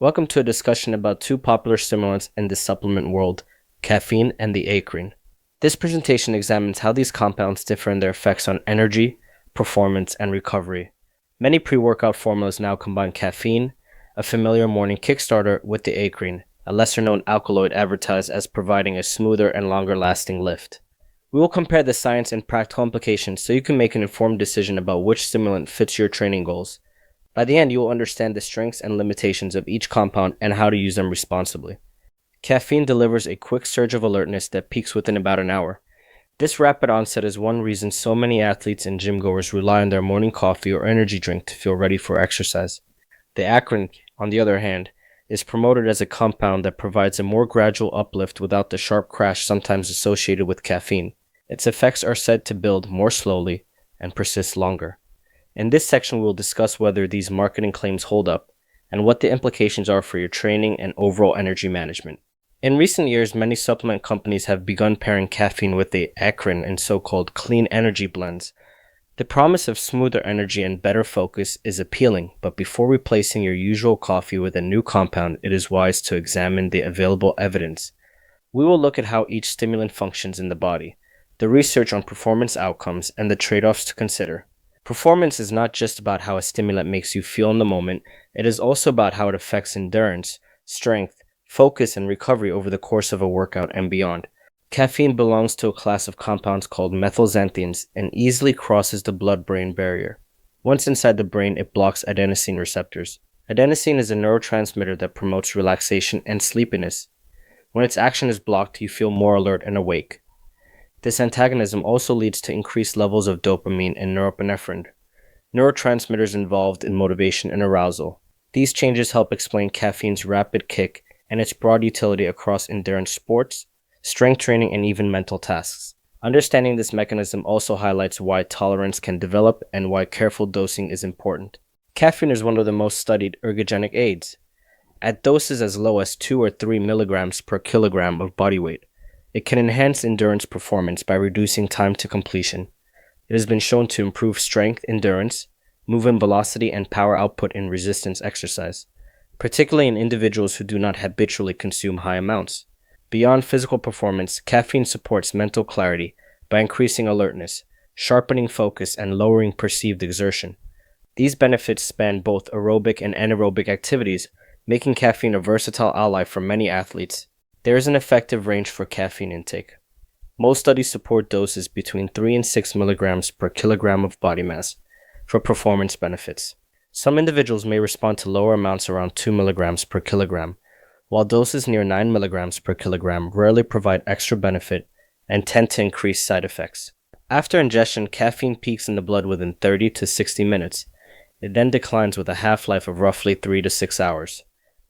Welcome to a discussion about two popular stimulants in the supplement world, caffeine and the Theacrine. This presentation examines how these compounds differ in their effects on energy, performance, and recovery. Many pre-workout formulas now combine caffeine, a familiar morning kickstarter, with the Theacrine, a lesser-known alkaloid advertised as providing a smoother and longer-lasting lift. We will compare the science and practical implications so you can make an informed decision about which stimulant fits your training goals. By the end, you will understand the strengths and limitations of each compound and how to use them responsibly. Caffeine delivers a quick surge of alertness that peaks within about an hour. This rapid onset is one reason so many athletes and gym goers rely on their morning coffee or energy drink to feel ready for exercise. The Theacrine, on the other hand, is promoted as a compound that provides a more gradual uplift without the sharp crash sometimes associated with caffeine. Its effects are said to build more slowly and persist longer. In this section, we will discuss whether these marketing claims hold up and what the implications are for your training and overall energy management. In recent years, many supplement companies have begun pairing caffeine with the Theacrine in so-called clean energy blends. The promise of smoother energy and better focus is appealing, but before replacing your usual coffee with a new compound, it is wise to examine the available evidence. We will look at how each stimulant functions in the body, the research on performance outcomes, and the trade-offs to consider. Performance is not just about how a stimulant makes you feel in the moment, it is also about how it affects endurance, strength, focus, and recovery over the course of a workout and beyond. Caffeine belongs to a class of compounds called methylxanthines and easily crosses the blood-brain barrier. Once inside the brain, it blocks adenosine receptors. Adenosine is a neurotransmitter that promotes relaxation and sleepiness. When its action is blocked, you feel more alert and awake. This antagonism also leads to increased levels of dopamine and norepinephrine, neurotransmitters involved in motivation and arousal. These changes help explain caffeine's rapid kick and its broad utility across endurance sports, strength training, and even mental tasks. Understanding this mechanism also highlights why tolerance can develop and why careful dosing is important. Caffeine is one of the most studied ergogenic aids. At doses as low as 2 or 3 milligrams per kilogram of body weight, it can enhance endurance performance by reducing time to completion. It has been shown to improve strength, endurance, movement velocity, and power output in resistance exercise, particularly in individuals who do not habitually consume high amounts. Beyond physical performance, caffeine supports mental clarity by increasing alertness, sharpening focus, and lowering perceived exertion. These benefits span both aerobic and anaerobic activities, making caffeine a versatile ally for many athletes. There is an effective range for caffeine intake. Most studies support doses between 3 and 6 milligrams per kilogram of body mass for performance benefits. Some individuals may respond to lower amounts around 2 milligrams per kilogram, while doses near 9 milligrams per kilogram rarely provide extra benefit and tend to increase side effects. After ingestion, caffeine peaks in the blood within 30 to 60 minutes. It then declines with a half-life of roughly 3 to 6 hours.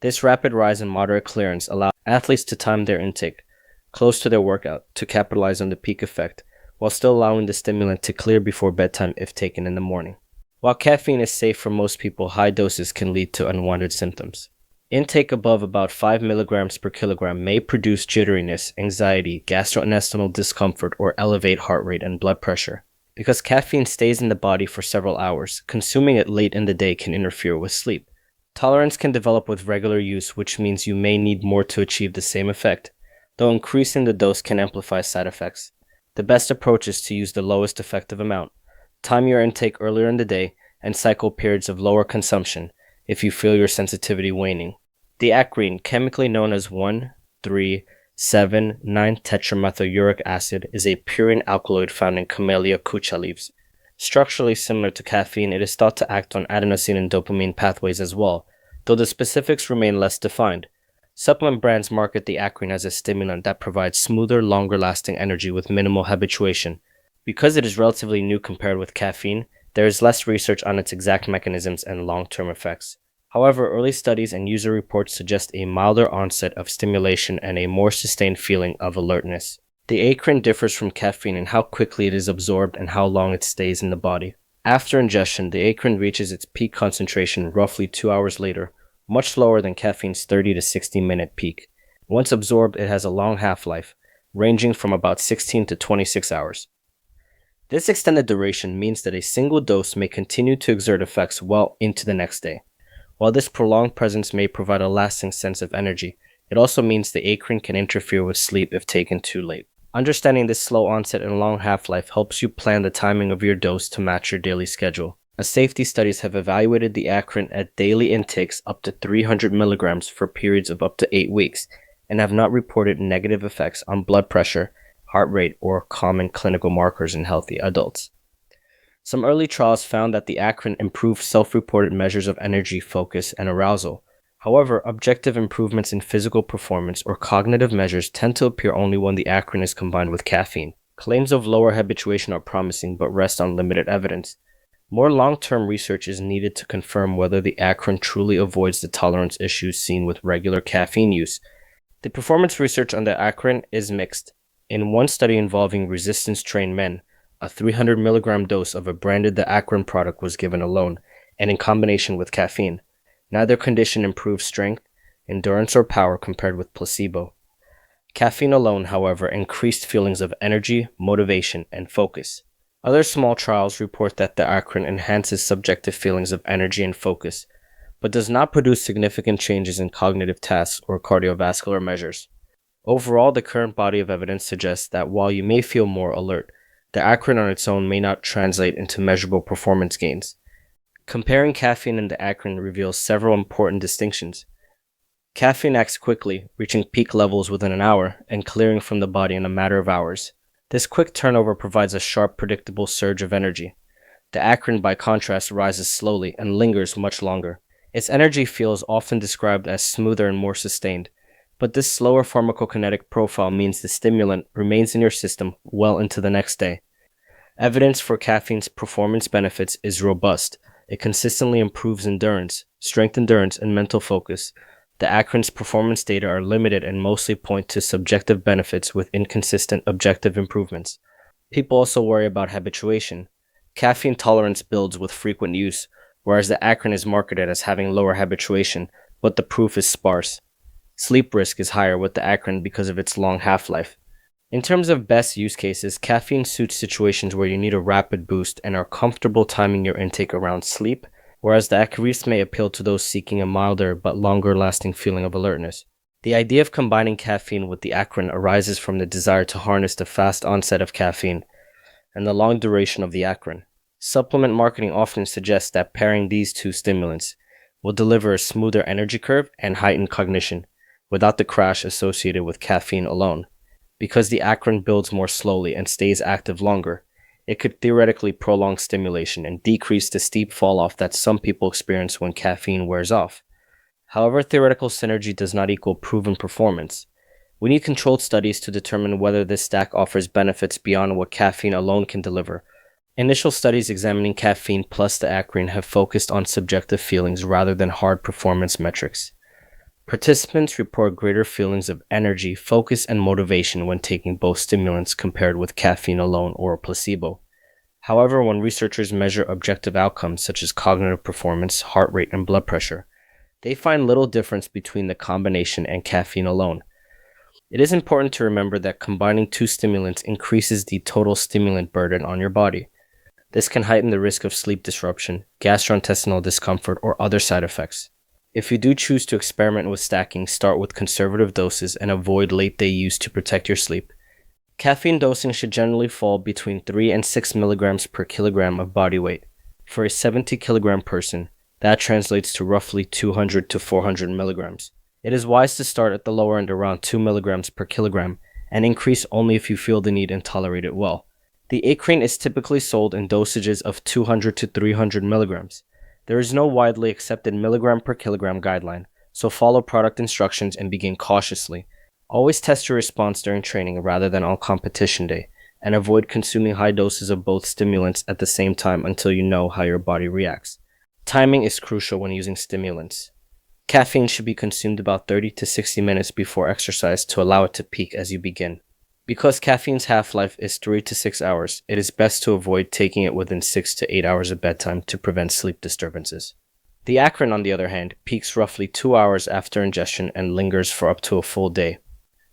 This rapid rise in moderate clearance allows athletes to time their intake close to their workout to capitalize on the peak effect, while still allowing the stimulant to clear before bedtime if taken in the morning. While caffeine is safe for most people, high doses can lead to unwanted symptoms. Intake above about 5 milligrams per kilogram may produce jitteriness, anxiety, gastrointestinal discomfort, or elevate heart rate and blood pressure. Because caffeine stays in the body for several hours, consuming it late in the day can interfere with sleep. Tolerance can develop with regular use, which means you may need more to achieve the same effect, though increasing the dose can amplify side effects. The best approach is to use the lowest effective amount. Time your intake earlier in the day and cycle periods of lower consumption if you feel your sensitivity waning. The Theacrine, chemically known as 1,3,7,9-tetramethyl-uric acid, is a purine alkaloid found in Camellia kucha leaves. Structurally similar to caffeine, it is thought to act on adenosine and dopamine pathways as well, though the specifics remain less defined. Supplement brands market the Theacrine as a stimulant that provides smoother, longer-lasting energy with minimal habituation. Because it is relatively new compared with caffeine, there is less research on its exact mechanisms and long-term effects. However, early studies and user reports suggest a milder onset of stimulation and a more sustained feeling of alertness. The Theacrine differs from caffeine in how quickly it is absorbed and how long it stays in the body. After ingestion, the Theacrine reaches its peak concentration roughly 2 hours later, much slower than caffeine's 30 to 60-minute peak. Once absorbed, it has a long half-life, ranging from about 16 to 26 hours. This extended duration means that a single dose may continue to exert effects well into the next day. While this prolonged presence may provide a lasting sense of energy, it also means the acrine can interfere with sleep if taken too late. Understanding this slow onset and long half-life helps you plan the timing of your dose to match your daily schedule. As safety studies have evaluated the acrine at daily intakes up to 300 milligrams for periods of up to 8 weeks and have not reported negative effects on blood pressure, heart rate, or common clinical markers in healthy adults. Some early trials found that the acrine improved self-reported measures of energy, focus, and arousal. However, objective improvements in physical performance or cognitive measures tend to appear only when the acrine is combined with caffeine. Claims of lower habituation are promising but rest on limited evidence. More long-term research is needed to confirm whether the acrine truly avoids the tolerance issues seen with regular caffeine use. The performance research on the acrine is mixed. In one study involving resistance-trained men, a 300 milligram dose of a branded Theacrine product was given alone and in combination with caffeine. Neither condition improved strength, endurance, or power compared with placebo. Caffeine alone, however, increased feelings of energy, motivation, and focus. Other small trials report that the Theacrine enhances subjective feelings of energy and focus, but does not produce significant changes in cognitive tasks or cardiovascular measures. Overall, the current body of evidence suggests that while you may feel more alert, the Theacrine on its own may not translate into measurable performance gains. Comparing caffeine and the Theacrine reveals several important distinctions. Caffeine acts quickly, reaching peak levels within an hour and clearing from the body in a matter of hours. This quick turnover provides a sharp, predictable surge of energy. The Theacrine, by contrast, rises slowly and lingers much longer. Its energy feels often described as smoother and more sustained, but this slower pharmacokinetic profile means the stimulant remains in your system well into the next day. Evidence for caffeine's performance benefits is robust. It consistently improves endurance, strength endurance, and mental focus. The Theacrine's performance data are limited and mostly point to subjective benefits with inconsistent objective improvements. People also worry about habituation. Caffeine tolerance builds with frequent use, whereas the Theacrine is marketed as having lower habituation, but the proof is sparse. Sleep risk is higher with the Theacrine because of its long half-life. In terms of best use cases, caffeine suits situations where you need a rapid boost and are comfortable timing your intake around sleep, whereas the Theacrine may appeal to those seeking a milder but longer-lasting feeling of alertness. The idea of combining caffeine with the Theacrine arises from the desire to harness the fast onset of caffeine and the long duration of the Theacrine. Supplement marketing often suggests that pairing these two stimulants will deliver a smoother energy curve and heightened cognition, without the crash associated with caffeine alone. Because the Theacrine builds more slowly and stays active longer, it could theoretically prolong stimulation and decrease the steep fall-off that some people experience when caffeine wears off. However, theoretical synergy does not equal proven performance. We need controlled studies to determine whether this stack offers benefits beyond what caffeine alone can deliver. Initial studies examining caffeine plus the Theacrine have focused on subjective feelings rather than hard performance metrics. Participants report greater feelings of energy, focus, and motivation when taking both stimulants compared with caffeine alone or a placebo. However, when researchers measure objective outcomes such as cognitive performance, heart rate, and blood pressure, they find little difference between the combination and caffeine alone. It is important to remember that combining two stimulants increases the total stimulant burden on your body. This can heighten the risk of sleep disruption, gastrointestinal discomfort, or other side effects. If you do choose to experiment with stacking, start with conservative doses and avoid late-day use to protect your sleep. Caffeine dosing should generally fall between 3 and 6 milligrams per kilogram of body weight. For a 70-kilogram person, that translates to roughly 200 to 400 milligrams. It is wise to start at the lower end around 2 milligrams per kilogram and increase only if you feel the need and tolerate it well. The Theacrine is typically sold in dosages of 200 to 300 milligrams. There is no widely accepted milligram per kilogram guideline, so follow product instructions and begin cautiously. Always test your response during training rather than on competition day, and avoid consuming high doses of both stimulants at the same time until you know how your body reacts. Timing is crucial when using stimulants. Caffeine should be consumed about 30 to 60 minutes before exercise to allow it to peak as you begin. Because caffeine's half-life is 3 to 6 hours, it is best to avoid taking it within 6 to 8 hours of bedtime to prevent sleep disturbances. The Theacrine, on the other hand, peaks roughly 2 hours after ingestion and lingers for up to a full day.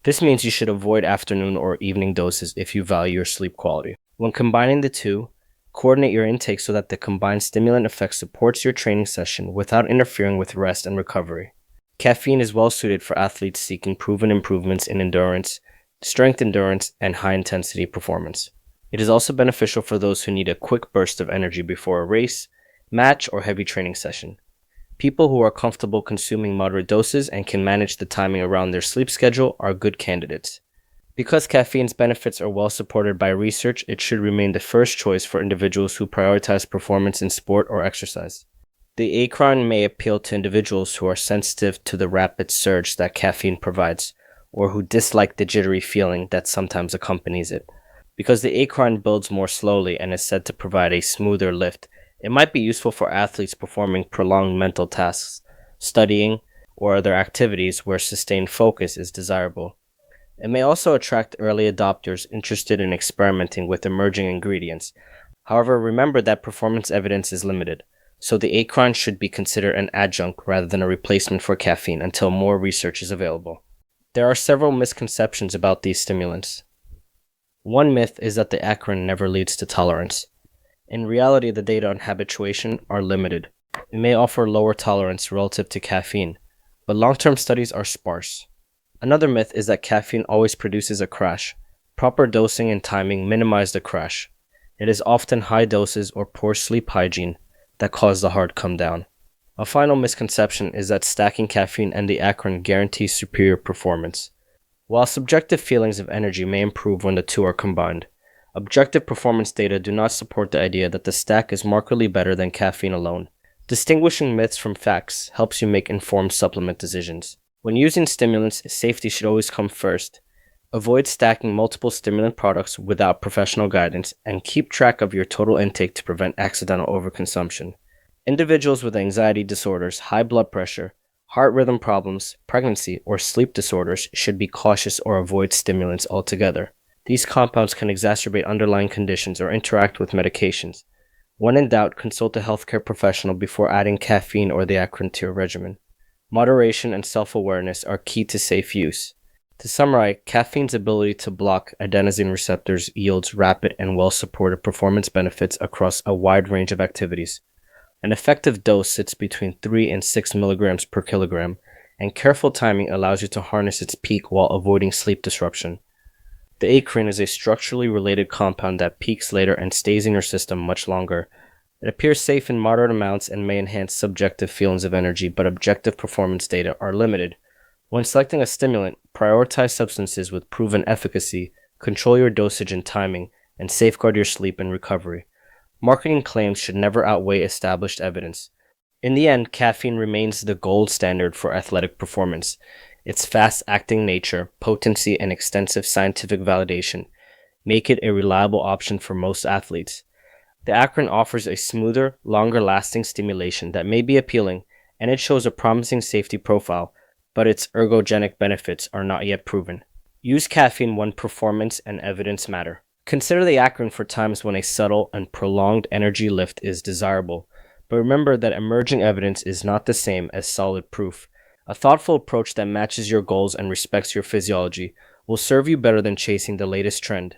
This means you should avoid afternoon or evening doses if you value your sleep quality. When combining the two, Coordinate your intake so that the combined stimulant effect supports your training session without interfering with rest and recovery. Caffeine is well suited for athletes seeking proven improvements in endurance, strength endurance, and high-intensity performance. It is also beneficial for those who need a quick burst of energy before a race, match, or heavy training session. People who are comfortable consuming moderate doses and can manage the timing around their sleep schedule are good candidates. Because caffeine's benefits are well supported by research, it should remain the first choice for individuals who prioritize performance in sport or exercise. The TeaCrine may appeal to individuals who are sensitive to the rapid surge that caffeine provides, or who dislike the jittery feeling that sometimes accompanies it. Because the TeaCrine builds more slowly and is said to provide a smoother lift, it might be useful for athletes performing prolonged mental tasks, studying, or other activities where sustained focus is desirable. It may also attract early adopters interested in experimenting with emerging ingredients. However, remember that performance evidence is limited, so the TeaCrine should be considered an adjunct rather than a replacement for caffeine until more research is available. There are several misconceptions about these stimulants. One myth is that the Theacrine never leads to tolerance. In reality, the data on habituation are limited. It may offer lower tolerance relative to caffeine, but long-term studies are sparse. Another myth is that caffeine always produces a crash. Proper dosing and timing minimize the crash. It is often high doses or poor sleep hygiene that cause the hard come down. A final misconception is that stacking caffeine and the Theacrine guarantees superior performance. While subjective feelings of energy may improve when the two are combined, objective performance data do not support the idea that the stack is markedly better than caffeine alone. Distinguishing myths from facts helps you make informed supplement decisions. When using stimulants, safety should always come first. Avoid stacking multiple stimulant products without professional guidance, and keep track of your total intake to prevent accidental overconsumption. Individuals with anxiety disorders, high blood pressure, heart rhythm problems, pregnancy, or sleep disorders should be cautious or avoid stimulants altogether. These compounds can exacerbate underlying conditions or interact with medications. When in doubt, consult a healthcare professional before adding caffeine or the Theacrine to your regimen. Moderation and self-awareness are key to safe use. To summarize, caffeine's ability to block adenosine receptors yields rapid and well-supported performance benefits across a wide range of activities. An effective dose sits between 3 and 6 milligrams per kilogram, and careful timing allows you to harness its peak while avoiding sleep disruption. The Theacrine is a structurally related compound that peaks later and stays in your system much longer. It appears safe in moderate amounts and may enhance subjective feelings of energy, but objective performance data are limited. When selecting a stimulant, prioritize substances with proven efficacy, control your dosage and timing, and safeguard your sleep and recovery. Marketing claims should never outweigh established evidence. In the end, caffeine remains the gold standard for athletic performance. Its fast-acting nature, potency, and extensive scientific validation make it a reliable option for most athletes. The Theacrine offers a smoother, longer-lasting stimulation that may be appealing, and it shows a promising safety profile, but its ergogenic benefits are not yet proven. Use caffeine when performance and evidence matter. Consider the Theacrine for times when a subtle and prolonged energy lift is desirable, but remember that emerging evidence is not the same as solid proof. A thoughtful approach that matches your goals and respects your physiology will serve you better than chasing the latest trend.